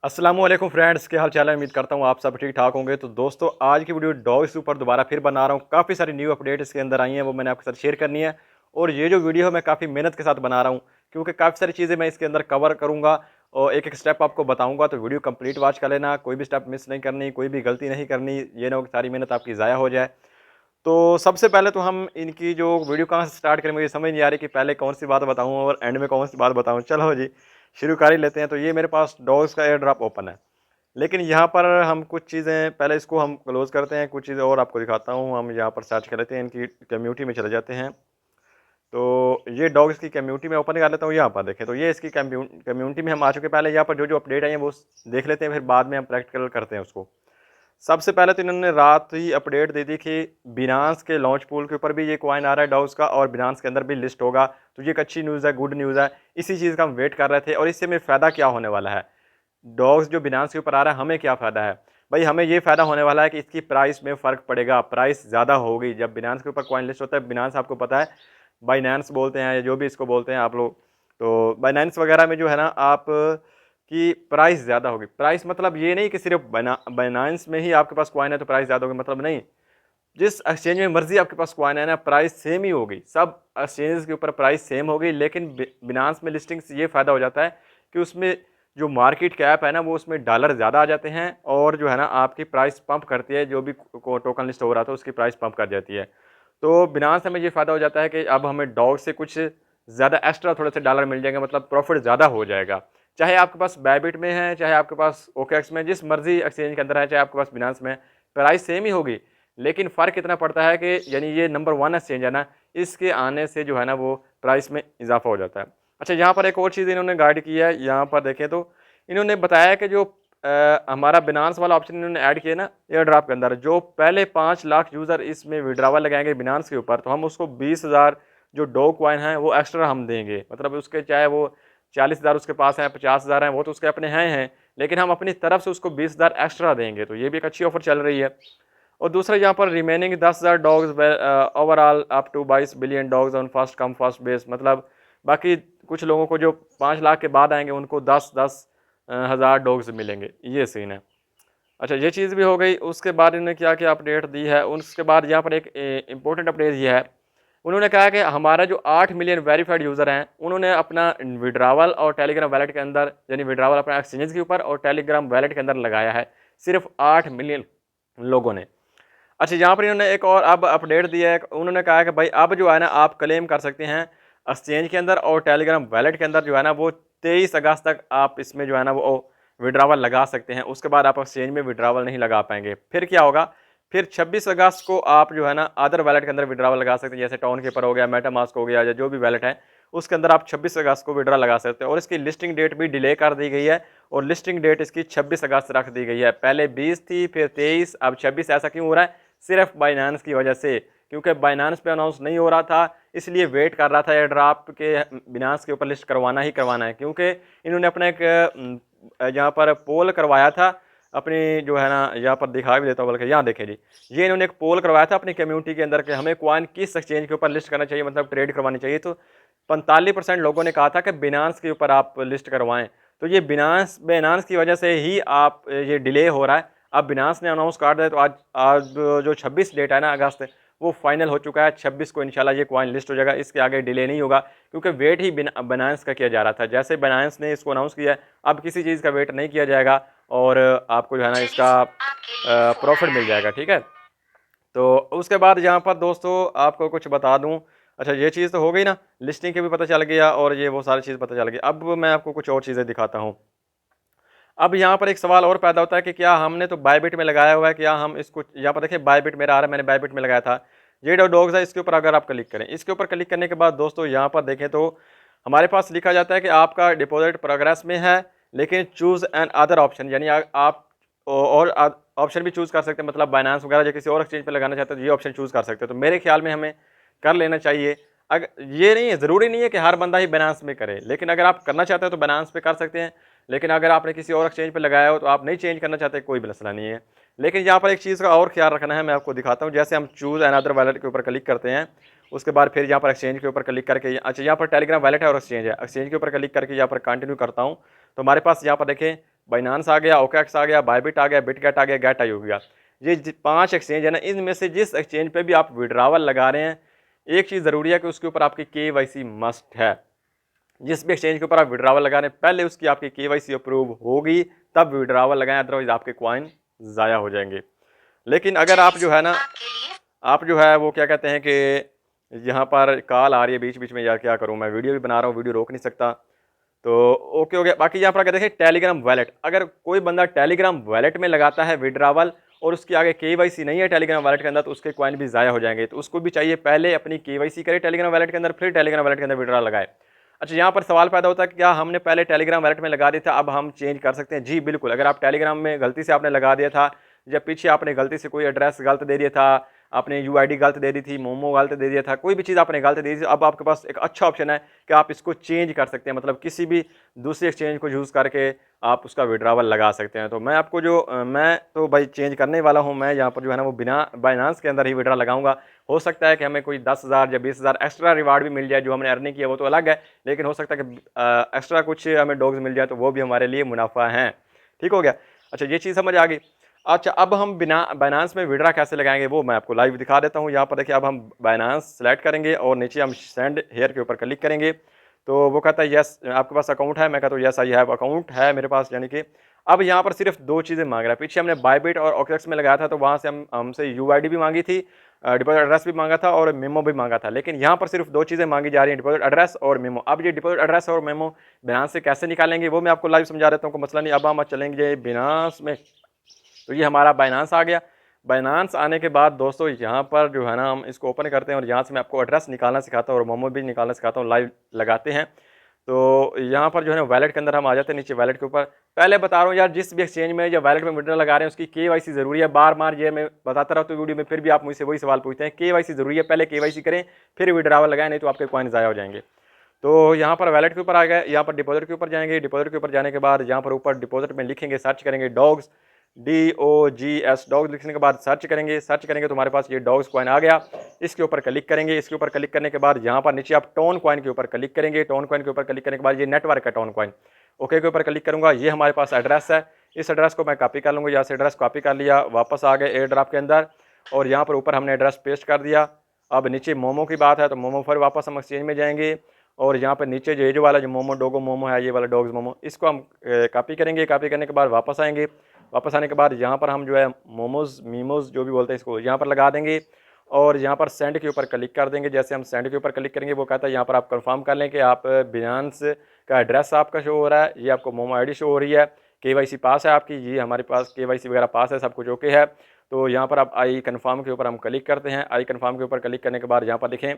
अस्सलाम वालेकुम फ्रेंड्स, क्या हाल चाल है। उम्मीद करता हूँ आप सब ठीक ठाक होंगे। तो दोस्तों, आज की वीडियो डॉग्स के ऊपर दोबारा फिर बना रहा हूँ। काफ़ी सारी न्यू अपडेट इसके अंदर आई हैं, वो मैंने आपके साथ शेयर करनी है। और ये जो वीडियो है मैं काफ़ी मेहनत के साथ बना रहा हूँ, क्योंकि काफ़ी सारी चीज़ें मैं इसके अंदर कवर करूँगा और एक एक स्टेप आपको बताऊँगा। तो वीडियो कंप्लीट वॉच कर लेना, कोई भी स्टेप मिस नहीं करनी, कोई भी गलती नहीं करनी, ये ना हो कि सारी मेहनत आपकी ज़ाया हो जाए। तो सबसे पहले तो हम इनकी जो वीडियो कहाँ से स्टार्ट करें, मुझे समझ नहीं आ रही कि पहले कौन सी बात बताऊँ और एंड में कौन सी बात बताऊँ। चलो जी, शुरू कर ही लेते हैं। तो ये मेरे पास डॉग्स का एयर ड्रॉप ओपन है, लेकिन यहाँ पर हम कुछ चीज़ें पहले इसको हम क्लोज़ करते हैं, कुछ चीज़ें और आपको दिखाता हूँ। हम यहाँ पर सर्च कर लेते हैं, इनकी कम्युनिटी में चले जाते हैं। तो ये डॉग्स की कम्युनिटी में ओपन कर लेता हूँ। यहाँ पर देखें, तो ये इसकी कम्युनिटी में हम आ चुके हैं। पहले यहाँ पर जो जो अपडेट आई है वो देख लेते हैं, फिर बाद में हम प्रैक्टिकल करते हैं उसको। सबसे पहले तो इन्होंने रात ही अपडेट दे दी कि बिनांस के लॉन्च पूल के ऊपर भी ये कॉइन आ रहा है डॉग्स का, और बिनांस के अंदर भी लिस्ट होगा। तो ये एक अच्छी न्यूज़ है, गुड न्यूज़ है। इसी चीज़ का हम वेट कर रहे थे, और इससे हमें फ़ायदा क्या होने वाला है। डॉग्स जो बिनांस के ऊपर आ रहा है, हमें क्या फ़ायदा है भाई। हमें ये फ़ायदा होने वाला है कि इसकी प्राइस में फ़र्क पड़ेगा, प्राइस ज़्यादा होगी। जब बिनांस के ऊपर कॉइन लिस्ट होता है, बिनांस आपको पता है बाइनेंस बोलते हैं या जो भी इसको बोलते हैं आप लोग। तो बाइनेंस वगैरह में जो है ना, आप की प्राइस ज़्यादा होगी। प्राइस मतलब ये नहीं कि सिर्फ बाइनेंस में ही आपके पास कॉइन है तो प्राइस ज़्यादा होगी, मतलब नहीं। जिस एक्सचेंज में मर्जी आपके पास कॉइन है ना, प्राइस सेम ही होगी। सब एक्सचेंज के ऊपर प्राइस सेम होगी, लेकिन बिनांस में लिस्टिंग से ये फ़ायदा हो जाता है कि उसमें जो मार्केट कैप है ना, वो उसमें डॉलर ज़्यादा आ जाते हैं, और जो है ना आपकी प्राइस पंप करती है। जो भी टोकन लिस्ट हो रहा था उसकी प्राइस पंप कर जाती है। तो बिनांस में ये फ़ायदा हो जाता है कि अब हमें डॉग से कुछ ज़्यादा एक्स्ट्रा थोड़े से डॉलर मिल जाएंगे, मतलब प्रॉफिट ज़्यादा हो जाएगा। चाहे आपके पास बायबिट में है, चाहे आपके पास ओकेएक्स में, जिस मर्जी एक्सचेंज के अंदर है, चाहे आपके पास बिनांस में, प्राइस सेम ही होगी। लेकिन फ़र्क इतना पड़ता है कि यानी ये नंबर 1 एक्सचेंज है ना, इसके आने से जो है ना वो प्राइस में इजाफा हो जाता है। अच्छा, यहाँ पर एक और चीज़ इन्होंने गाइड की है। यहाँ पर देखें तो इन्होंने बताया कि जो हमारा बिनांस वाला ऑप्शन इन्होंने ऐड किया ना एयर ड्रॉप के अंदर, जो पहले 5 लाख यूज़र इसमें विड्रावल लगाएंगे बिनांस के ऊपर, तो हम उसको 20,000 जो डॉग कॉइन है वो एक्स्ट्रा हम देंगे। मतलब उसके चाहे वो 40,000 उसके पास है, 50,000 हैं, वो तो उसके अपने हैं, लेकिन हम अपनी तरफ से उसको 20,000 एक्स्ट्रा देंगे। तो ये भी एक अच्छी ऑफर चल रही है। और दूसरा यहाँ पर remaining 10,000 dogs overall up to 22 billion dogs on first come first base, मतलब बाकी कुछ लोगों को जो 5 लाख के बाद आएंगे उनको 10-10 हज़ार डॉग्स मिलेंगे। ये सीन है। अच्छा, ये चीज़ भी हो गई। उसके बाद इन्होंने क्या क्या अपडेट दी है, उसके बाद यहाँ पर एक इम्पोर्टेंट अपडेट ये है। उन्होंने कहा कि हमारा जो 8 मिलियन वेरीफाइड यूज़र हैं, उन्होंने अपना विड्रावल और टेलीग्राम वैलेट के अंदर, यानी विड्रावल अपना एक्सचेंज के ऊपर और टेलीग्राम वैलेट के अंदर लगाया है, सिर्फ 8 मिलियन लोगों ने। अच्छा, यहाँ पर इन्होंने एक और अब अपडेट दिया है। उन्होंने कहा है कि भाई अब जो है ना आप क्लेम कर सकते हैं एक्सचेंज के अंदर और टेलीग्राम वैलेट के अंदर, जो है ना वो 23 अगस्त तक आप इसमें जो है ना वो विड्रावल लगा सकते हैं। उसके बाद आप एक्सचेंज में विड्रावल नहीं लगा पाएंगे। फिर क्या होगा, फिर 26 अगस्त को आप जो है ना अदर वैलेट के अंदर विड्रावल लगा सकते हैं, जैसे टॉन केपर हो गया, मेटामास्क हो गया, या जो भी वैलेट है उसके अंदर आप 26 अगस्त को विड्रा लगा सकते हैं। और इसकी लिस्टिंग डेट भी डिले कर दी गई है, और लिस्टिंग डेट इसकी 26 अगस्त रख दी गई है। पहले 20 थी, फिर 23, अब 26। ऐसा क्यों हो रहा है? सिर्फ बाइनांस की वजह से, क्योंकि बाइनांस पे अनाउंस नहीं हो रहा था, इसलिए वेट कर रहा था एयर ड्रॉप के बिनांस के ऊपर लिस्ट करवाना ही करवाना है। क्योंकि इन्होंने अपना एक यहाँ पर पोल करवाया था अपनी, जो है ना यहाँ पर दिखा भी देता हूँ, बल्कि यहाँ देखें जी, ये इन्होंने एक पोल करवाया था अपनी कम्युनिटी के अंदर कि हमें कॉइन किस एक्सचेंज के ऊपर लिस्ट करना चाहिए, मतलब ट्रेड करवानी चाहिए। तो 45% लोगों ने कहा था कि बिनांस के ऊपर आप लिस्ट करवाएं। तो ये बिनांस की वजह से ही आप ये डिले हो रहा है। अब बिनांस ने अनाउंस कर दिया, तो आज आज जो 26 डेट है ना अगस्त, वो फाइनल हो चुका है। 26 को इंशाल्लाह ये कॉइन लिस्ट हो जाएगा, इसके आगे डिले नहीं होगा, क्योंकि वेट ही बिनांस का किया जा रहा था। जैसे बिनांस ने इसको अनाउंस किया है, अब किसी चीज़ का वेट नहीं किया जाएगा, और आपको जो है ना इसका प्रॉफिट मिल जाएगा। ठीक है। तो उसके बाद यहाँ पर दोस्तों आपको कुछ बता दूँ। अच्छा, ये चीज़ तो हो गई ना, लिस्टिंग की भी पता चल गया, और ये वो सारी चीज़ पता चल गई। अब मैं आपको कुछ और चीज़ें दिखाता हूँ। अब यहाँ पर एक सवाल और पैदा होता है कि क्या हमने तो बायबिट में लगाया हुआ है, क्या हम इसको, यहाँ पर देखिए बायबिट मेरा आ रहा है, मैंने बायबिट में लगाया था। ये डॉग्स है, इसके ऊपर अगर आप क्लिक करें, इसके ऊपर क्लिक करने के बाद दोस्तों यहाँ पर देखें तो हमारे पास लिखा जाता है कि आपका डिपॉजिट प्रोग्रेस में है, लेकिन चूज़ एन अदर ऑप्शन, यानी आप और ऑप्शन भी चूज़ कर सकते हैं, मतलब बाइनेंस वगैरह या किसी और एक्सचेंज पर लगाना चाहते हैं तो ये ऑप्शन चूज़ कर सकते हैं। तो मेरे ख्याल में हमें कर लेना चाहिए। अगर ये नहीं है, ज़रूरी नहीं है कि हर बंदा ही बाइनेंस में करे, लेकिन अगर आप करना चाहते हो तो बाइनेंस पे कर सकते हैं। लेकिन अगर आपने किसी और एक्सचेंज पे लगाया हो तो आप नहीं चेंज करना चाहते, कोई भी मसला नहीं है। लेकिन यहाँ पर एक चीज़ का और ख्याल रखना है, मैं आपको दिखाता हूँ। जैसे हम चूज़ अनदर वैलेट के ऊपर क्लिक करते हैं, उसके बाद फिर यहाँ पर एक्सचेंज के ऊपर क्लिक करके, अच्छा यहाँ पर टेलीग्राम वैलेट है और एक्सचेंज है, एक्सचेंज के ऊपर क्लिक करके यहाँ पर कंटिन्यू करता हूँ, तो हमारे पास यहाँ पर देखें बाइनांस आ गया, ओकेएक्स आ गया, बायबिट आ गया, बिटगेट आ गया, गेट आई हो गया। ये 5 एक्सचेंज है ना, इनमें से जिस एक्सचेंज पे भी आप विड्रावल लगा रहे हैं, एक चीज़ ज़रूरी है कि उसके ऊपर आपकी केवाईसी मस्ट है। जिस भी एक्सचेंज के ऊपर आप विड्रावल लगा रहे हैं, पहले उसकी आपकी केवाईसी अप्रूव होगी, तब विड्रावल लगाएं, अदरवाइज आपके कॉइन ज़ाया हो जाएंगे। लेकिन अगर आप जो है ना, आप जो है वो क्या कहते हैं कि यहाँ पर कॉल आ रही है बीच बीच में, यार क्या करूँ, मैं वीडियो भी बना रहा हूँ, वीडियो रोक नहीं सकता, तो ओके हो गया। बाकी यहाँ पर अगर देखें टेलीग्राम वॉलेट, अगर कोई बंदा टेलीग्राम वॉलेट में लगाता है विड्रावल और उसके आगे केवाईसी नहीं है टेलीग्राम वॉलेट के अंदर, तो उसके कॉइन भी ज़ाया हो जाएंगे। तो उसको भी चाहिए पहले अपनी केवाईसी करे टेलीग्राम वॉलेट के अंदर, फिर टेलीग्राम वॉलेट के अंदर विड्रा लगाए। अच्छा, यहाँ पर सवाल पैदा होता है कि क्या हमने पहले टेलीग्राम वॉलेट में लगा दिया था, अब हम चेंज कर सकते हैं? जी बिल्कुल। अगर आप टेलीग्राम में गलती से आपने लगा दिया था, या पीछे आपने गलती से कोई एड्रेस गलत दे दिया था, आपने यूआईडी गलत दे दी थी, मोमो गलत दे दिया था, कोई भी चीज़ आपने गलत दे दी थी, अब आपके पास एक अच्छा ऑप्शन है कि आप इसको चेंज कर सकते हैं, मतलब किसी भी दूसरे एक्सचेंज को यूज़ करके आप उसका विड्रावल लगा सकते हैं। तो मैं आपको जो मैं तो भाई चेंज करने वाला हूँ, मैं यहाँ पर जो है ना वो बिना बाइनांस के अंदर ही विड्रा लगाऊंगा। हो सकता है कि हमें कोई 10,000 या 20,000 एक्स्ट्रा रिवार्ड भी मिल जाए, जो हमने अर्निंग किया वो तो अलग है, लेकिन हो सकता है कि एक्स्ट्रा कुछ हमें डॉग्स मिल जाए, तो वो भी हमारे लिए मुनाफा है। ठीक हो गया। अच्छा, ये चीज़ समझ आ गई। अच्छा, अब हम बिना बाइनांस में विड्रा कैसे लगाएंगे वो मैं आपको लाइव दिखा देता हूँ। यहाँ पर देखिए, अब हम बाइनांस सेलेक्ट करेंगे और नीचे हम सेंड हेयर के ऊपर क्लिक करेंगे, तो वो कहता है यस आपके पास अकाउंट है। मैं कहता हूँ यस आई हैव अकाउंट है मेरे पास, यानी कि अब यहाँ पर सिर्फ 2 चीज़ें मांग रहा है। पीछे हमने बायबिट और ओकेएक्स में लगाया था, तो वहाँ से हमसे यूआईडी भी मांगी थी, डिपॉजिट एड्रेस भी मांगा था और मेमो भी मांगा था, लेकिन यहाँ पर सिर्फ 2 चीज़ें मांगी जा रही हैं, डिपॉजिट एड्रेस और मेमो। अब ये डिपॉजिट एड्रेस और मेमो बाइनांस से कैसे निकालेंगे वो मैं आपको लाइव समझा देता हूँ, कोई मसला नहीं। अब हम चलेंगे बाइनांस में, तो ये हमारा बाइनांस आ गया। बाइनांस आने के बाद दोस्तों यहाँ पर जो है ना, हम इसको ओपन करते हैं और यहाँ से मैं आपको एड्रेस निकालना सिखाता हूँ और मोमो भी निकालना सिखाता हूँ, लाइव लगाते हैं। तो यहाँ पर जो है ना वैलेट के अंदर हम आ जाते हैं, नीचे वैलेट के ऊपर। पहले बता रहा हूँ यार, जिस भी एक्सचेंज में या वैलेट में विड्रा लगा रहे हैं उसकी केवाईसी जरूरी है। बार बार ये मैं बताता रहता हूँ वीडियो में, फिर भी आप मुझसे वही सवाल पूछते हैं। केवाईसी जरूरी है, पहले केवाईसी करें फिर विड्रावल लगाएं, नहीं तो आपके कॉइन ज़ाया हो जाएंगे। तो यहाँ पर वैलेट के ऊपर आ गए, यहाँ पर डिपॉजिट के ऊपर जाएंगे। डिपॉजिट के ऊपर जाने के बाद यहाँ पर ऊपर डिपॉजिट में लिखेंगे, सर्च करेंगे डॉग्स, DOGS डॉग्स लिखने के बाद सर्च करेंगे। सर्च करेंगे तो हमारे पास ये डॉग्स कॉइन आ गया। इसके ऊपर क्लिक करेंगे। इसके ऊपर क्लिक करने के बाद यहाँ पर नीचे आप टोन कॉइन के ऊपर क्लिक करेंगे। टोन कॉइन के ऊपर क्लिक करने के बाद ये नेटवर्क है टोन कॉइन, ओके के ऊपर क्लिक करूँगा। ये हमारे पास एड्रेस है, इस एड्रेस को मैं कॉपी कर लूँगा। यहाँ से एड्रेस कॉपी कर लिया, वापस आ गए एयर ड्रॉप के अंदर और यहाँ पर ऊपर हमने एड्रेस पेस्ट कर दिया। अब नीचे मोमो की बात है, तो मोमो पर वापस हम एक्सचेंज में जाएंगे और यहाँ पर नीचे जो वाला जो मोमो डोगो मोमो है, ये वाला डॉग्स मोमो, इसको हम कॉपी करेंगे। कॉपी करने के बाद वापस आएंगे। वापस आने के बाद यहाँ पर हम जो है मोमोज मीमोज जो भी बोलते हैं इसको यहाँ पर लगा देंगे और यहाँ पर सेंड के ऊपर क्लिक कर देंगे। जैसे हम सेंड के ऊपर क्लिक करेंगे, वो कहता है यहाँ पर आप कंफर्म कर लें कि आप बाइनांस का एड्रेस आपका शो हो रहा है, ये आपको मोमो आईडी शो हो रही है, केवाईसी पास है आपकी, ये हमारे पास केवाईसी वगैरह पास है, सब कुछ ओके है। तो यहाँ पर आप आई कन्फर्म के ऊपर हम क्लिक करते हैं। आई कन्फर्म के ऊपर क्लिक करने के बाद यहाँ पर देखें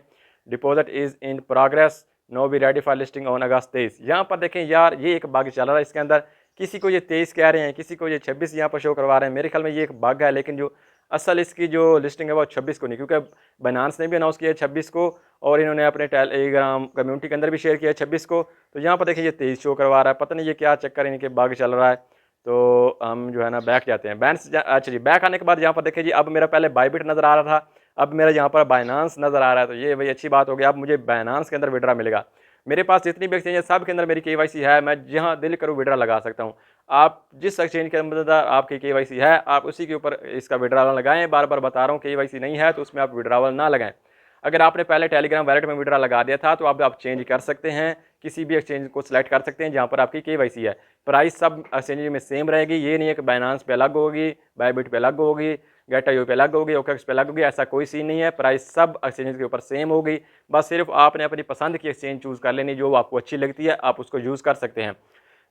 deposit is in progress, no be ready for listing on अगस्त 23। यहाँ पर देखें यार, ये एक बग चल रहा है इसके अंदर, किसी को ये 23 कह रहे हैं, किसी को ये 26 यहाँ पर शो करवा रहे हैं। मेरे ख्याल में ये एक बग है, लेकिन जो असल इसकी जो लिस्टिंग है वो 26 को नहीं, क्योंकि बाइनांस ने भी अनाउंस किया है 26 को और इन्होंने अपने टेलीग्राम कम्युनिटी के अंदर भी शेयर किया है 26 को। तो यहाँ पर देखिए ये 23 शो करवा रहा है, पता नहीं ये क्या चक्कर इनके बग चल रहा है। तो हम जो है ना बैक जाते हैं, अच्छा जी बैक आने के बाद यहाँ पर देखिए जी, अब मेरा पहले बायबिट नज़र आ रहा था, अब मेरा यहाँ पर बाइनांस नज़र आ रहा है। तो ये भाई अच्छी बात हो गई, अब मुझे बाइनांस के अंदर विड्रा मिलेगा। मेरे पास जितनी भी एक्सचेंज है सब के अंदर मेरी केवाईसी है, मैं जहाँ दिल करूँ विड्रा लगा सकता हूँ। आप जिस एक्सचेंज के अंदर आपकी केवाईसी है आप उसी के ऊपर इसका विड्रावल लगाएं। बार बार बता रहा हूँ, केवाईसी नहीं है तो उसमें आप विड्रावल ना लगाएं। अगर आपने पहले टेलीग्राम वैलेट में विड्रा लगा दिया था तो अब आप चेंज कर सकते हैं, किसी भी एक्सचेंज को सिलेक्ट कर सकते हैं जहाँ पर आपकी केवाईसी है। प्राइस सब एक्सचेंज में सेम रहेगी, ये नहीं है कि बाइनांस पे अलग होगी, बायबिट पे अलग होगी, गेट.io पे अलग होगी, ओकेएक्स पे अलग होगी, ऐसा कोई सीन नहीं है। प्राइस सब एक्सचेंज के ऊपर सेम होगी, बस सिर्फ आपने अपनी पसंद की एक्सचेंज चूज़ कर लेनी, जो आपको अच्छी लगती है आप उसको यूज़ कर सकते हैं।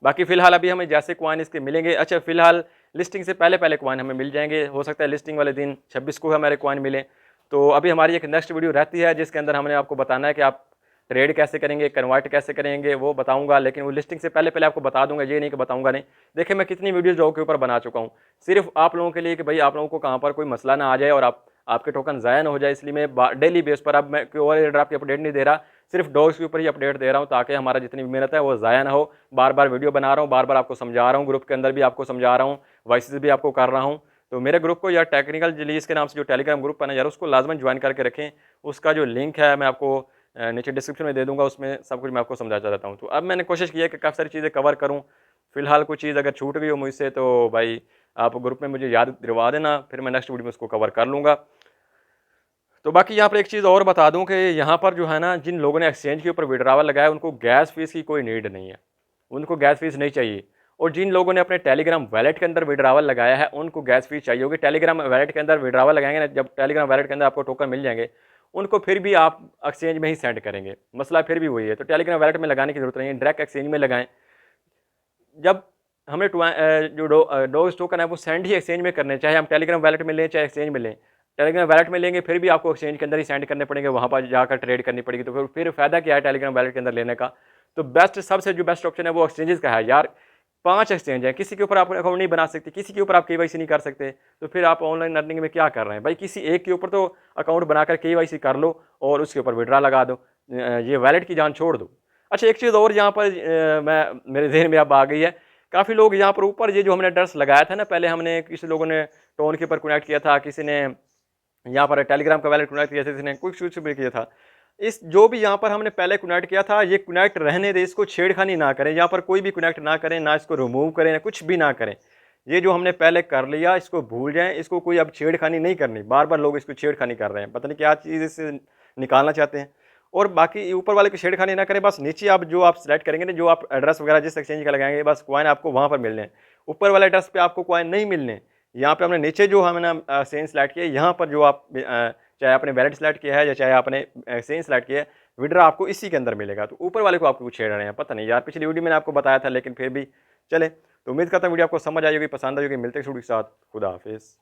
बाकी फिलहाल अभी हमें जैसे कॉइन इसके मिलेंगे, अच्छा फिलहाल लिस्टिंग से पहले पहले कॉइन हमें मिल जाएंगे, हो सकता है लिस्टिंग वाले दिन 26 को हमारे कॉइन मिले। तो अभी हमारी एक नेक्स्ट वीडियो रहती है जिसके अंदर हमने आपको बताना है कि आप ट्रेड कैसे करेंगे, कन्वर्ट कैसे करेंगे, वो बताऊंगा, लेकिन वो लिस्टिंग से पहले पहले आपको बता दूंगा, ये नहीं कि बताऊंगा नहीं। देखिए मैं कितनी वीडियोज़ डॉग के ऊपर बना चुका हूँ, सिर्फ आप लोगों के लिए कि भाई आप लोगों को कहाँ पर कोई मसला ना आ जाए और आपके टोकन ज़ाया ना हो जाए, इसलिए मैं डेली बेस पर, अब मैं कोई और एयरड्रॉप की अपडेट नहीं दे रहा, सिर्फ डॉग्स के ऊपर ही अपडेट दे रहा हूँ ताकि हमारा जितनी भी मेहनत है वो ज़ाया ना हो। बार बार वीडियो बना रहा हूँ, बार बार आपको समझा रहा हूँ, ग्रुप के अंदर भी आपको समझा रहा हूँ, वॉइसेस भी आपको कर रहा हूँ। तो मेरे ग्रुप को या टेक्निकल जलीस के नाम से जो टेलीग्राम ग्रुप है ना यार, उसको लाजमन ज्वाइन करके रखें। उसका जो लिंक है मैं आपको नीचे डिस्क्रिप्शन में दे दूंगा, उसमें सब कुछ मैं आपको समझाता रहता हूँ। तो अब मैंने कोशिश की है कि काफ़ी सारी चीज़ें कवर करूँ, फ़िलहाल कोई चीज़ अगर छूट गई हो मुझसे तो भाई आप ग्रुप में मुझे याद दिलवा देना, फिर मैं नेक्स्ट वीडियो में उसको कवर कर लूँगा। तो बाकी यहाँ पर एक चीज़ और बता दूँ कि यहाँ पर जो है ना, जिन लोगों ने एक्सचेंज के ऊपर विड्रॉवल लगाया उनको गैस फ़ीस की कोई नीड नहीं है, उनको गैस फ़ीस नहीं चाहिए। और जिन लोगों ने अपने टेलीग्राम वॉलेट के अंदर विड्रॉवल लगाया है उनको गैस फ़ीस चाहिए होगी। टेलीग्राम वॉलेट के अंदर विड्रॉवल लगाएंगे ना, जब टेलीग्राम वॉलेट के अंदर आपको टोकन मिल जाएंगे, उनको फिर भी आप एक्सचेंज में ही सेंड करेंगे, मसला फिर भी वही है। तो टेलीग्राम वॉलेट में लगाने की ज़रूरत नहीं है, डायरेक्ट एक्सचेंज में लगाएं। जब हमें जो डॉज टोकन है वो सेंड ही एक्सचेंज में करने, चाहे हम टेलीग्राम वॉलेट में लें चाहे एक्सचेंज में लें। टेलीग्राम वॉलेट में लेंगे फिर भी आपको एक्सचेंज के अंदर ही सेंड करने पड़ेंगे, वहाँ पर जाकर ट्रेड करनी पड़ेगी। तो फिर फ़ायदा क्या है टेलीग्राम वॉलेट के अंदर लेने का। तो बेस्ट, सबसे जो बेस्ट ऑप्शन है वो एक्सचेंजेस का है यार। 5 एक्सचेंज है, किसी के ऊपर आप अकाउंट नहीं बना सकते, किसी के ऊपर आप केवाईसी नहीं कर सकते, तो फिर आप ऑनलाइन अर्निंग में क्या कर रहे हैं भाई। किसी एक के ऊपर तो अकाउंट बनाकर केवाईसी कर लो और उसके ऊपर विड्रा लगा दो, ये वॉलेट की जान छोड़ दो। अच्छा, एक चीज़ और यहाँ पर मैं मेरे ज़हन में अब आ गई है। काफ़ी लोग यहाँ पर ऊपर ये जो हमने एड्रेस लगाया था ना, पहले हमने किसी लोगों ने टोन के ऊपर कनेक्ट किया था, किसी ने यहाँ पर टेलीग्राम का वॉलेट कनेक्ट किया था, किसी ने कुछ भी किया था। इस जो भी यहाँ पर हमने पहले कनेक्ट किया था, ये कनेक्ट रहने दें, इसको छेड़खानी ना करें, यहाँ पर कोई भी कनेक्ट ना करें, ना इसको रिमूव करें, ना कुछ भी ना करें। ये जो हमने पहले कर लिया इसको भूल जाएं, इसको कोई अब छेड़खानी नहीं करनी। बार बार लोग इसको छेड़खानी कर रहे हैं, पता नहीं क्या चीज़ इससे निकालना चाहते हैं। और बाकी ऊपर वाले की छेड़खानी ना करें, बस नीचे आप जो आप सेलेक्ट करेंगे ना, जो आप एड्रेस वगैरह जिस एक्सचेंज का लगाएंगे, बस कॉइन आपको वहाँ पर मिलने हैं, ऊपर वाले एड्रेस पे आपको कॉइन नहीं मिलने। यहाँ पे हमने नीचे जो हमने एक्सचेंज सेलेक्ट किया, यहाँ पर जो आप चाहे आपने वैलेट सेलेक्ट किया है या चाहे आपने एक्सचेंज सेलेक्ट किया है, विड्रा आपको इसी के अंदर मिलेगा। तो ऊपर वाले को आपको कुछ छेड़ रहे हैं, पता नहीं यार, पिछली वीडियो मैंने आपको बताया था, लेकिन फिर भी चले। तो उम्मीद करता हूँ वीडियो आपको समझ आई होगी, पसंद आई होगी। मिलते हैं वीडियो के साथ, खुदा हाफिज़।